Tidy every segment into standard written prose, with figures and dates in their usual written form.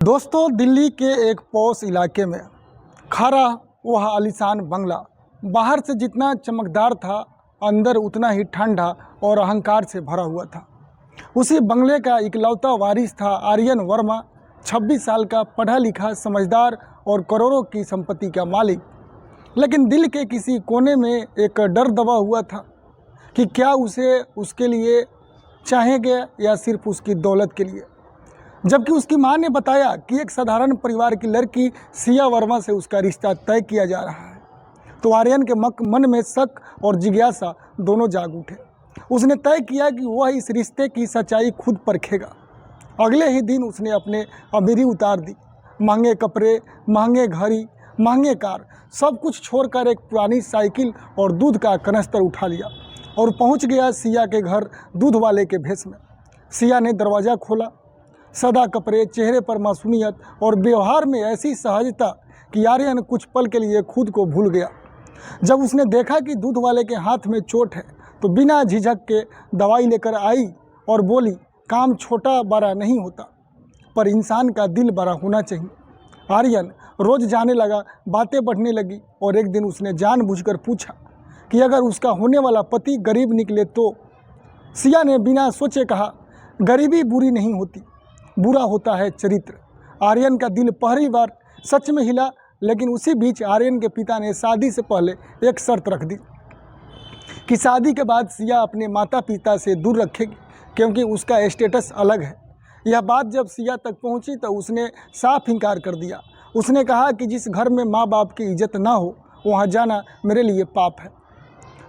दोस्तों, दिल्ली के एक पॉश इलाके में खड़ा वह आलीशान बंगला बाहर से जितना चमकदार था, अंदर उतना ही ठंडा और अहंकार से भरा हुआ था। उसी बंगले का इकलौता वारिस था आर्यन वर्मा, 26 साल का पढ़ा लिखा, समझदार और करोड़ों की संपत्ति का मालिक। लेकिन दिल के किसी कोने में एक डर दबा हुआ था कि क्या उसे उसके लिए चाहेंगे या सिर्फ उसकी दौलत के लिए। जबकि उसकी मां ने बताया कि एक साधारण परिवार की लड़की सिया वर्मा से उसका रिश्ता तय किया जा रहा है, तो आर्यन के मन में शक और जिज्ञासा दोनों जाग उठे। उसने तय किया कि वह इस रिश्ते की सच्चाई खुद परखेगा। अगले ही दिन उसने अपने अमीरी उतार दी। महंगे कपड़े, महंगे घड़ी, महंगे कार, सब कुछ छोड़कर एक पुरानी साइकिल और दूध का कनस्तर उठा लिया और पहुंच गया सिया के घर दूध वाले के भेष में। सिया ने दरवाज़ा खोला। सदा कपड़े, चेहरे पर मासूमियत और व्यवहार में ऐसी सहजता कि आर्यन कुछ पल के लिए खुद को भूल गया। जब उसने देखा कि दूध वाले के हाथ में चोट है, तो बिना झिझक के दवाई लेकर आई और बोली, काम छोटा बड़ा नहीं होता, पर इंसान का दिल बड़ा होना चाहिए। आर्यन रोज़ जाने लगा, बातें बढ़ने लगी और एक दिन उसने जानबूझकर पूछा कि अगर उसका होने वाला पति गरीब निकले तो। सिया ने बिना सोचे कहा, गरीबी बुरी नहीं होती, बुरा होता है चरित्र। आर्यन का दिल पहली बार सच में हिला। लेकिन उसी बीच आर्यन के पिता ने शादी से पहले एक शर्त रख दी कि शादी के बाद सिया अपने माता पिता से दूर रखेगी, क्योंकि उसका स्टेटस अलग है। यह बात जब सिया तक पहुंची तो उसने साफ इनकार कर दिया। उसने कहा कि जिस घर में माँ बाप की इज्जत ना हो, वहाँ जाना मेरे लिए पाप है।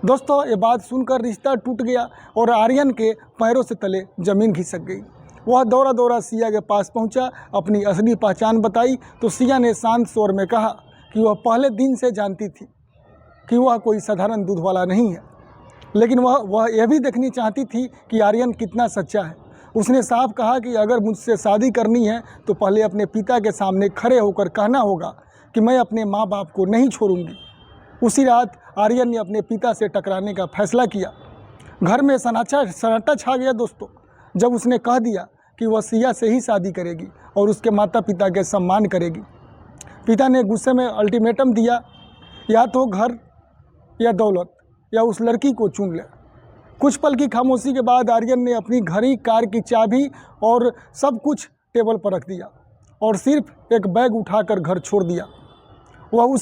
दोस्तों, ये बात सुनकर रिश्ता टूट गया और आर्यन के पैरों से तले ज़मीन खिसक गई। वह दौड़ा दौड़ा सिया के पास पहुंचा, अपनी असली पहचान बताई तो सिया ने शांत स्वर में कहा कि वह पहले दिन से जानती थी कि वह कोई साधारण दूध वाला नहीं है, लेकिन वह यह भी देखनी चाहती थी कि आर्यन कितना सच्चा है। उसने साफ कहा कि अगर मुझसे शादी करनी है तो पहले अपने पिता के सामने खड़े होकर कहना होगा कि मैं अपने माँ बाप को नहीं छोड़ूंगी। उसी रात आर्यन ने अपने पिता से टकराने का फैसला किया। घर में सन्नाटा छा गया दोस्तों, जब उसने कह दिया कि वह सिया से ही शादी करेगी और उसके माता पिता के सम्मान करेगी। पिता ने गुस्से में अल्टीमेटम दिया, या तो घर या दौलत या उस लड़की को चुन ले। कुछ पल की खामोशी के बाद आर्यन ने अपनी घड़ी, कार की चाबी और सब कुछ टेबल पर रख दिया और सिर्फ एक बैग उठाकर घर छोड़ दिया। वह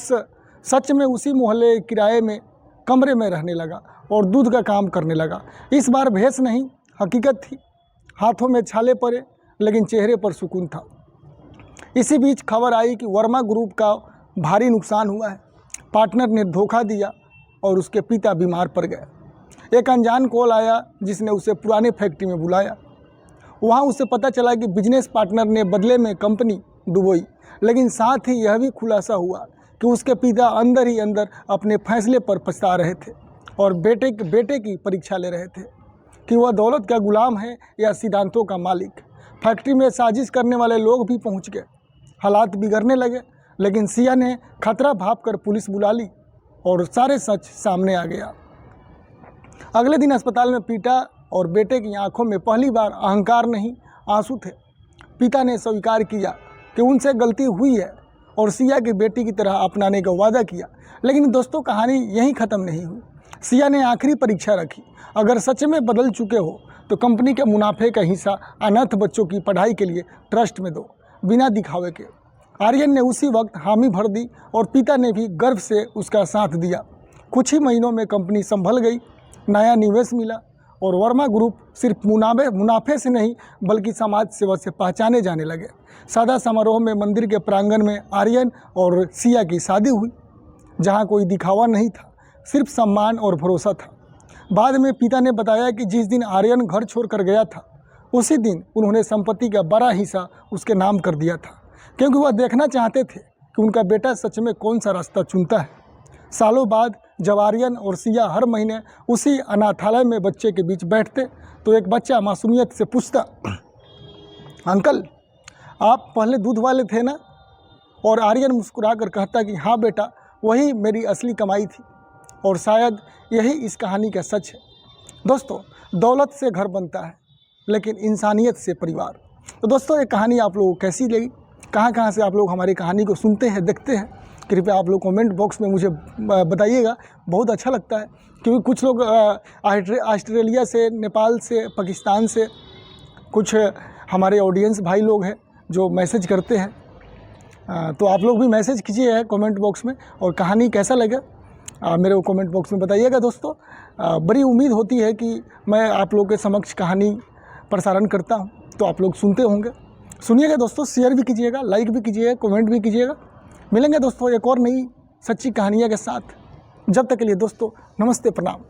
सच में उसी मोहल्ले किराए में कमरे में रहने लगा और दूध का काम करने लगा। इस बार भेष नहीं, हकीकत थी। हाथों में छाले पड़े, लेकिन चेहरे पर सुकून था। इसी बीच खबर आई कि वर्मा ग्रुप का भारी नुकसान हुआ है। पार्टनर ने धोखा दिया और उसके पिता बीमार पड़ गए। एक अनजान कॉल आया जिसने उसे पुराने फैक्ट्री में बुलाया। वहाँ उसे पता चला कि बिजनेस पार्टनर ने बदले में कंपनी डुबोई, लेकिन साथ ही यह भी खुलासा हुआ कि उसके पिता अंदर ही अंदर अपने फैसले पर पछता रहे थे और बेटे की परीक्षा ले रहे थे कि वह दौलत का गुलाम है या सिद्धांतों का मालिक। फैक्ट्री में साजिश करने वाले लोग भी पहुंच गए। हालात बिगड़ने लगे, लेकिन सिया ने खतरा भांपकर पुलिस बुला ली और सारे सच सामने आ गया। अगले दिन अस्पताल में पिता और बेटे की आंखों में पहली बार अहंकार नहीं, आंसू थे। पिता ने स्वीकार किया कि उनसे गलती हुई है और सिया की बेटी की तरह अपनाने का वादा किया। लेकिन दोस्तों, कहानी यहीं ख़त्म नहीं हुई। सिया ने आखिरी परीक्षा रखी। अगर सच में बदल चुके हो तो कंपनी के मुनाफे का हिस्सा अनाथ बच्चों की पढ़ाई के लिए ट्रस्ट में दो, बिना दिखावे के। आर्यन ने उसी वक्त हामी भर दी और पिता ने भी गर्व से उसका साथ दिया। कुछ ही महीनों में कंपनी संभल गई, नया निवेश मिला और वर्मा ग्रुप सिर्फ मुनाफे से नहीं बल्कि समाज सेवा से पहचाने जाने लगे। सादा समारोह में मंदिर के प्रांगण में आर्यन और सिया की शादी हुई, जहाँ कोई दिखावा नहीं था, सिर्फ सम्मान और भरोसा था। बाद में पिता ने बताया कि जिस दिन आर्यन घर छोड़कर गया था, उसी दिन उन्होंने संपत्ति का बड़ा हिस्सा उसके नाम कर दिया था, क्योंकि वह देखना चाहते थे कि उनका बेटा सच में कौन सा रास्ता चुनता है। सालों बाद जब आर्यन और सिया हर महीने उसी अनाथालय में बच्चे के बीच बैठते, तो एक बच्चा मासूमियत से पूछता, अंकल, आप पहले दूध वाले थे ना? और आर्यन मुस्कुराकर कहता कि हाँ बेटा, वही मेरी असली कमाई थी। और शायद यही इस कहानी का सच है। दोस्तों, दौलत से घर बनता है, लेकिन इंसानियत से परिवार। तो दोस्तों, ये कहानी आप लोगों को कैसी लगी कहाँ कहाँ से आप लोग हमारी कहानी को सुनते हैं, देखते हैं, कृपया आप लोग कमेंट बॉक्स में मुझे बताइएगा। बहुत अच्छा लगता है क्योंकि कुछ लोग ऑस्ट्रेलिया से, नेपाल से, पाकिस्तान से कुछ हमारे ऑडियंस भाई लोग हैं जो मैसेज करते हैं। तो आप लोग भी मैसेज कीजिए कमेंट बॉक्स में, और कहानी कैसा लगा मेरे को कमेंट बॉक्स में बताइएगा दोस्तों। बड़ी उम्मीद होती है कि मैं आप लोग के समक्ष कहानी प्रसारण करता हूं, तो आप लोग सुनते होंगे। सुनिएगा दोस्तों, शेयर भी कीजिएगा, लाइक भी कीजिएगा, कमेंट भी कीजिएगा। मिलेंगे दोस्तों एक और नई सच्ची कहानियाँ के साथ। जब तक के लिए दोस्तों नमस्ते, प्रणाम।